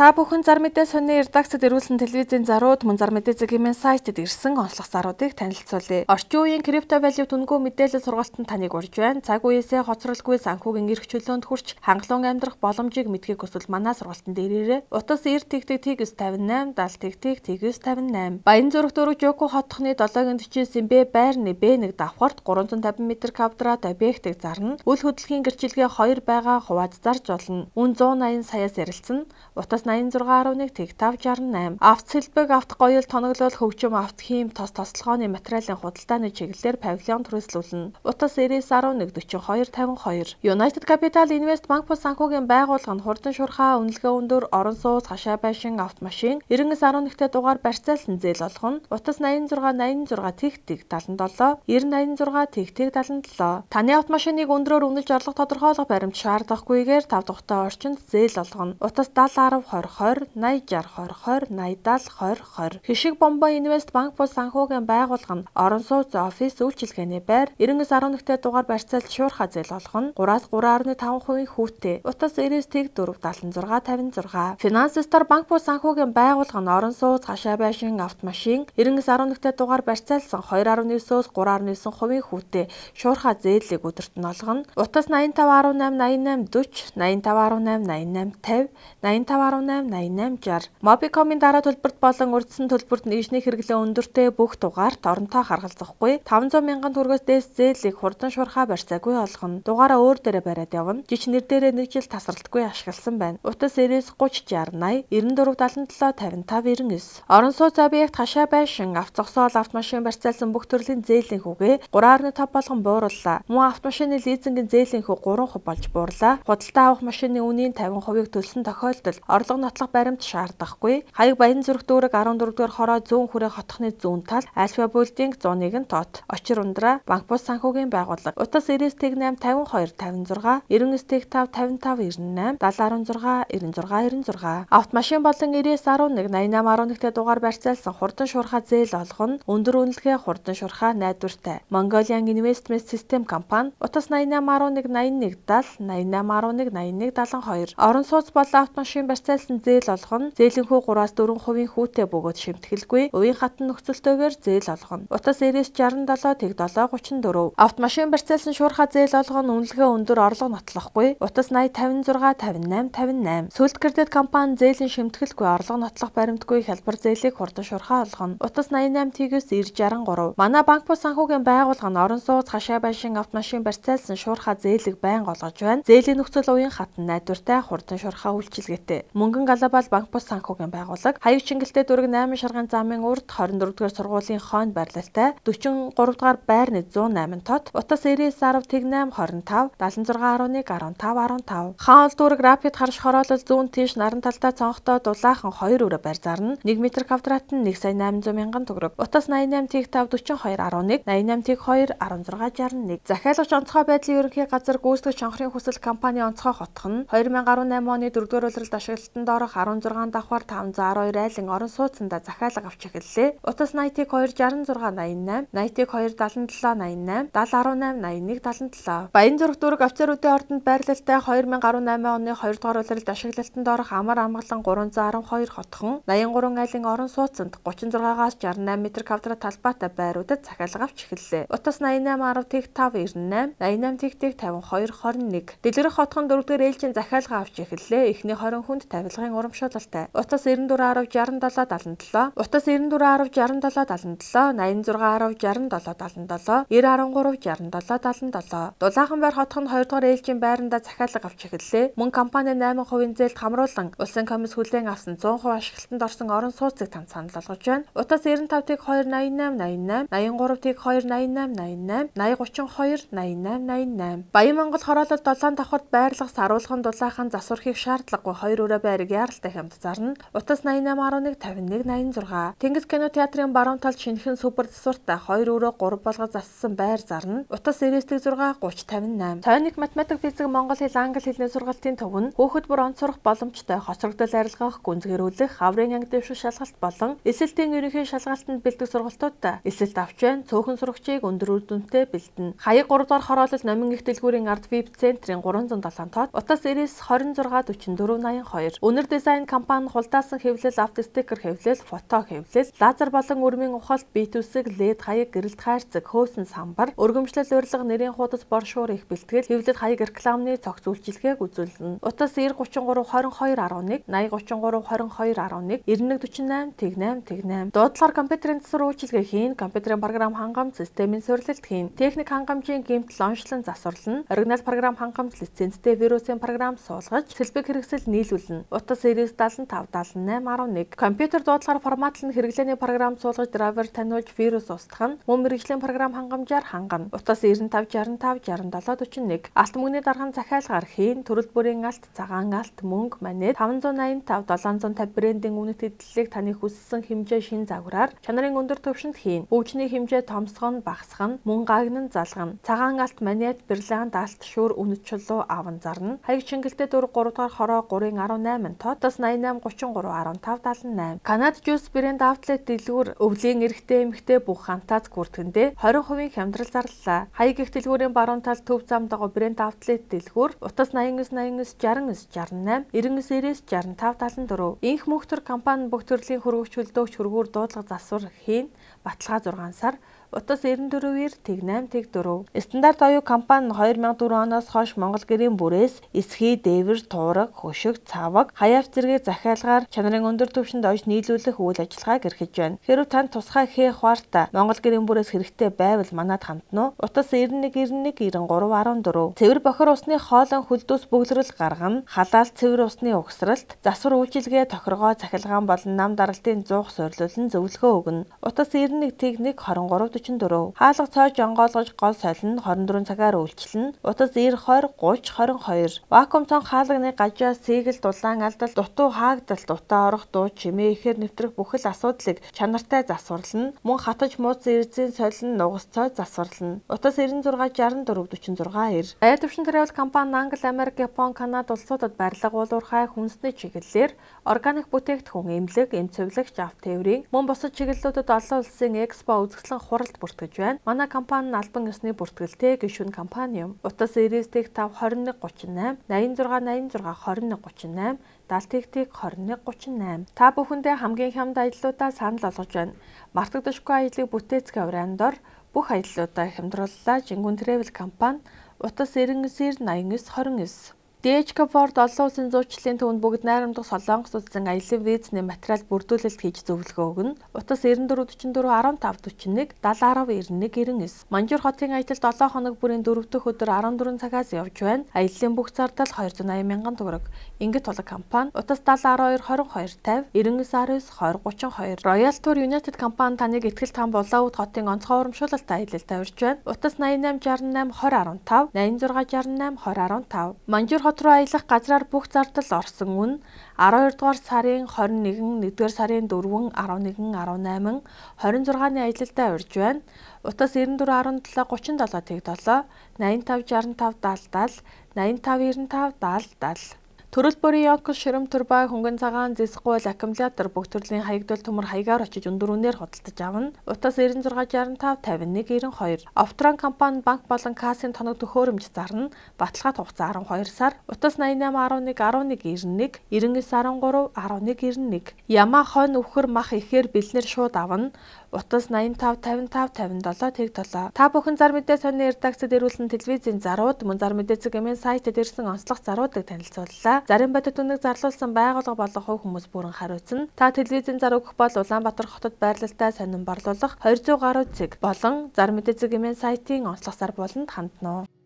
Та бүхэн зар мэдээ сонины редакцид ирүүлсэн телевизийн зарууд мөн зар мэдээ цагийн сайтад ирсэн онцлог заруудыг танилцуулъя. Орчин үеийн крипто валют түнгүй мэдээлэл сургалтанд таныг урьж байна. Цаг үеэсээ хоцролгүй санхүүгийн эрх чөлөөнд хүрч хангалуун амьдрах боломжийг мэдхийг хүсвэл манай сургалтанд ирээрэй. Утас 90-5958 70-5958. Баянзүрх дөрөв Жоко хотхны 7-49 Б байрны Б1 давхарт 350 м квадрат объектыг зарна. Үл хөдлөхийн гэрчилгээ 2 байгаа хувааж зарж болно. Үн 180 саяас ярилцсан. Утас 86.568. Авто сэлбэг, авто гоёл, тоноглол, хөгжим, авто хийм, тос тослогооны материалын худалдааны чиглэлээр павильон түрээслүүлнэ. Утас 99.11.4252. United Capital Invest Банк бус санхүүгийн байгууллага нь хурдан шуурхай үнэлгээ өндөр орон сууц хашаа байшин автомашин 99.11-т дугаар барьцаалсан зээл олгоно. Утас 86.86 77 90.86 77. Таны автомашиныг өндрөөр үнэлж орлого тодорхойлох баримт шаардлагагүйгээр 5 дугтаа орчинд зээл олгоно. Утас 70 10 20 80 60 20 20 80 70 20 20. Хишиг бомбо инвест банк бус санхүүгийн байгууллага нь орон сууц офис үйлчилгээний байр 99.11-т дугаар барьцаалт шуурхай зээл олгоно. 3.5% хүүтэй. Утас 99.4 76 56. Финанс стор банк бус санхүүгийн байгууллага нь орон сууц хашаа байшин автомашин 99.11-т дугаар барьцаалсан 2.9-өөс 3.9% хүүтэй шуурхай зээлийг өдөрт нь олгоно. Утас 85.18 88 40 85.88 50 85.88 60. Mobicom-ийн дараа төлбөрт болон урьдчилан төлбөрт нийгшний хэрэглээ өндөртэй бүх дугаарт оронтой харгалзахгүй 500 мянган төгрөгөөс дээш зээлийг хурдан шуурхай барьцаагүй олгоно. Дугаараа өөр дээрээ бариад явна. Жич нэр дээрээ нэг жил тасралтгүй ашигласан байна. Утас 30 60 80 94 77 55 99. Орон сууц объект хашаа байшин автозогсоол автомашин барьцаалсан бүх төрлийн зээлийн хүүгээ 3.5 болгон буурууллаа. Мөн автомашины лизингийн зээлийн хүү 3% болж буурлаа. Худалдаа авах машины үнийн 50%-ийг төлсөн тохиолдолд орлого нотлох баримт шаардахгүй. Хаяг Баянзүрх дүүрэг 14-р хороо зүүн хүрээ хотхны зүүн тал Альфа Булдинг 101 тот. Очир ундраа банк бус санхүүгийн байгууллага. Утас 99.8 52 56 99.5 55 98 7016 96 96. Автомашин болон 99.11 88.11-т дугаар барьцаалсан хурдан шуурхай зээл олгоно. Өндөр үнэлгээ хурдан шуурхай найдвартай. Mongolian Investment System компани. Утас 88.11 81 70 88.11 81 72. Орон сууц болон автомашин барьцаалсан зээл олгоно. Зээлийн хүү 3-4% хүүтэй бөгөөд шимтгэлгүй. Үеийн хатан нөхцөлтөөр зээл олгоно. Утас 99.67 Автомашин барьцаалсан шуурхай зээл олгоно. Үнэлгээ өндөр орлого нотлохгүй. Утас 80 56 58 58. Сүлд кредит компани зээлийн шимтгэлгүй орлого нотлох баримтгүй хялбар зээлийг хурдан шуурхай олгоно. Утас 88.9 Манай банк бус санхүүгийн байгууллага нь орон сууц хашаа байшин автомашин барьцаалсан шуурхай зээлийг байнга олгож байна. Зээлийн нөхцөл уян хатан найдвартай хурдан шуурхай үйлчилгээтэй. Мөнгөн глобал банк бус санхүүгийн байгууллага Хаяг Чингэлтэй дүүрэг 8 шарган замын урд 24-р сургуулийн хойно байрлалтай 43-р байрны 108 тот. Утас 99.8 25 76.1 15 15. Хаан ол дүүрэг Рапид харш хороолол зүүн тийш наран талдаа цонхтой дулаахан 2 өрөө барь зарна. 1 м квадрат нь 1.8 мянган төгрөг. Утас 88.5 42 11 88.2 1661. Захиалагч онцгой байдлын ерөнхий газар гүйцэтгэгч чонхрын хүсэл компани онцгой хотхон нь 2018 оны 4-р улиралд ашиглалтанд орох 16 давхар 512 айлын орон сууцанда захиалга авч эхэллээ. Утас 80.2 66 88 80.2 77 88 70 18 81 77. Баянзүрх дүүрэг офицеруудын ордонд байрлалтай 2018 оны 2-р улиралд ашиглалтанд орох амар амгалан 312 хотхон 83 айлын орон сууцанд 36-аас 68 м квадрат талбайтай байруудад захиалга авч эхэллээ. Утас 88.5 98 88.52 21. Дэлгэрэх хотхон 4-р ээлжийн захиалга авч эхэллээ. Эхний 20 хүнд тавилгын урамшуулалтай. Утас 94.67 77 Утас 94.67 77 86.67 9013 67 Дулаахан байр хотхон 2-р ээлжийн байранда захиалга авч эхэллээ. Мөн компани 8% зээлд хамруулан улсын комисс хүлээн авсан 100% ашиглалтанд орсон орон сууцыг танд санал болгож байна. Утас 95.288 88 83.288 88 8032 88 88. Баян Монгол хороолол 7 давхарт байрлах саруулхан дулаахан засвархийг шаардлагагүй 2 өрөө байрыг яаралтай хямд зарна. Утас 88.11 51 86. Тэнгис кино театрын баруун талд шинэхэн супер засвартай 2 өрөө 3 болгож зассан байр зарна. Утас 99.6 30 58. Тойрник математик физик монгол хэл англи хэлний сургалтын төв нь хүүхэд бүр онц сурах боломжтой хоцрогдол арилгах гүнзгэрүүлэх хаврын анги дэвшил шалгалт болон эсэлтийн ерөнхий шалгалтанд бэлдэх сургалтуудтай эсэлт авч байна. Цөөхөн сурагчийг өндөр үр дүнтэй бэлдэнэ. Хаяг 3-р хороолол номин их дэлгүүрийн ард VIP центрийн 307 тот. Утас 99 26 44 82. Өнөр дизайн компани хулдаасан хэвлэл, автостикер хэвлэл, фото хэвлэл, лазер болон өрмийн ухаалт, бит үсэг, LED хаяг, гэрэлт хайрцаг, хөөсөн самбар, өргөмжлөл, урилга, нэрийн хуудас, боршуур их бэлтгэл, хэвлэл хаяг рекламны цогц үйлчилгээг үзүүлнэ. Утас 9033 2211, 8033 2211, 9148 8888. Дуудлахаар компьютерийн засвар үйлчилгээ хийн, компьютерийн програм хангамж, системийн суурилалт хийн, техник хангамжийн гэмтэл онцлон засварлана, оригинал програм хангамж, лицензтэй вирусын програм суулгаж, сэлбэг хэрэгсэл нийлүүлнэ. Утас 99757811. Компьютер дуудлахаар форматлан хэрэглээний програм суулгаж, драйвер таниулж, вирус устгах нь, мөн мэргэжлийн програм хангамжаар хангана. Утас 9565 6741. Алт мөнгөний дархан захиалгаар хийн, төрөл бүрийн алт, цагаан алт, мөнгө, монет 585 750 брендийн үнэт эдлэлийг таны хүссэн хэмжээ шин загвараар чанарын өндөр түвшинд хийн. Хөгжний хэмжээ томсгоно, багасгана, мөн гагнан залгана. Цагаан алт, монет, бриллиант алт, шүр, үнэт чулуу аван зарна. Хаяг чингэлтэй дүр 3 дугаар хороо 3.18 тоо. Утас 88 33 15 78. Канад Juice брэнд аутлет дэлгүүр өвлийн эрэгтэй эмэгтэй бүх хантаац гүртгэндээ 20% хямдрал зарлалаа. Хаяг их дэлгүүрийн баруун тал төв зам дагуу брэнд аутлет дэлгүүр утас 89 89 69 68 99 90 65 74. Инх мөнхтөр компани бүх төрлийн хөргөгч хөлдөөгч хөргүүр дуудлага засвар хийн баталгаа 6 сар. Утас 94-ээр тэг 8 тэг 4. Стандарт оюу компани 2004 оноос хойш Монгол гэрийн бүрээс эсхий, дээвэр, туураг, хөшиг, цаваг, хаяав зэрэг захиалгаар чанарын өндөр түвшинд ойж нийлүүлэх үйл ажиллагааг эрхэж байна. Хэрэв танд тусгай хээ хуарта Монгол гэрийн бүрээс хэрэгтэй байвал манад хандна уу? Утас 91 91 93 14. Цэвэр бохир усны хоолон хөлдөөс бөглөрөл гаргана. Халаалт цэвэр усны угсралт, засвар үйлчилгээ, тохиргоо, цахилгаан болон нам даралтын 100 суйрлуулан зөвлөгөө өгнө. Утас 91 тэг 1 23 44. Хаалга цойж онгоолгож гол солино 24 цагаар үйлчилнэ. Утас 90 20 30 22. Вакуум цонх хаалганы гажаа, сийгэл, дулаан алдал, дутуу хаагдалт, дутаа орох, дуу чимээ ихээр нэвтрэх бүхэл асуудлыг чанартай засварлана. Мөн хатаж мууцсан эрзийн солино, нугас цой засварлана. Утас 96 64 46 90. Ая төвшин travel компани Англи, Америк, Япон, Канада улсуудад барилга, уулуурхай, хүнсний чиглэлээр органик бүтээгдэхүүн, эмнэлэг, эм цэвэрлэгч, авт тээврийн мөн бусад чиглэлүүдэд олон улсын экспо үзэсгэлэн хуралд бүртгэж байна. Манай компани нь албан ёсны бүртгэлтэй гишүүн компани юм. Утас 99 5 21 38 86 86 21 38 70 21 38. Та бүхэндээ хамгийн хямд аяллуудаа санал болгож байна. Мартагдашгүй аяллыг бүтээцгээ урайндор бүх аяллуудаа хямдрууллаа. Жингүн travel компани утас 99 89 29. DHK Ford олон улсын зуучлалын төвөнд бүгд найрамдах Солонгос улсын аяллаа визний материал бүрдүүлэлт хийж зөвлөгөө өгнө. Утас 94 44 15 41 70 10 91 99. Манжуур хотын аялалд 7 хоног бүрийн 4 дахь өдөр 14 цагаас явж байна. Аяллаа бүх зардал 280 мянган төгрөг. Ингээд тулаг компани утас 70 12 22 50 99 19 20 32. Royal Tour United компани таныг ихтгэл там Булаавд хотын онцгой урамшуулалтай аялалд тавьж байна. Утас 88 68 20 15 86 68 20 15. Манжуур хот руу аялах газраар бүх зардал орсон үн 12 дугаар сарын 21, 1-р сарын 4, 11, 18, 26-ны аялалдаа урьж байна. Утас 94 17 37 тэг 7 85 65 70 70 85 95 70 70. Төрөл бүрийн Yonkos, Ширим, Турбай, Хөнгөн цагаан, Зэсгүүл, аккумулятор бүх төрлийн хаягдвал төмөр хаягаар очиж өндөр үнээр худалдаж авна. Утас 96 65 51 92. Офтрон компани банк болон касын тоног төхөөрөмж зарна. Баталгаат хугацаа 12 сар. Утас 88 11 11 91 99 13 11 91. Ямаха нөхөр мах ихээр бэлнэр шууд авна. Утас 85 55 57 тэг 7. Та бүхэн зар мэдээ сонины редакцид ирүүлсэн телевизийн зарууд, мөн зар мэдээ цэгийн сайтад ирсэн онцлог заруудыг танилцууллаа. Зарим бодит үнэг зарлуулсан байгууллага болон хувь хүмүүс бүрэн хариуцна. Та телевизийн зар өгөх бол Улаанбаатар хотод байрлалтай сонин борлуулах 200 гаруй цэг болон зар мэдээ цэгийн сайтын онцлог зар болонд хандна уу.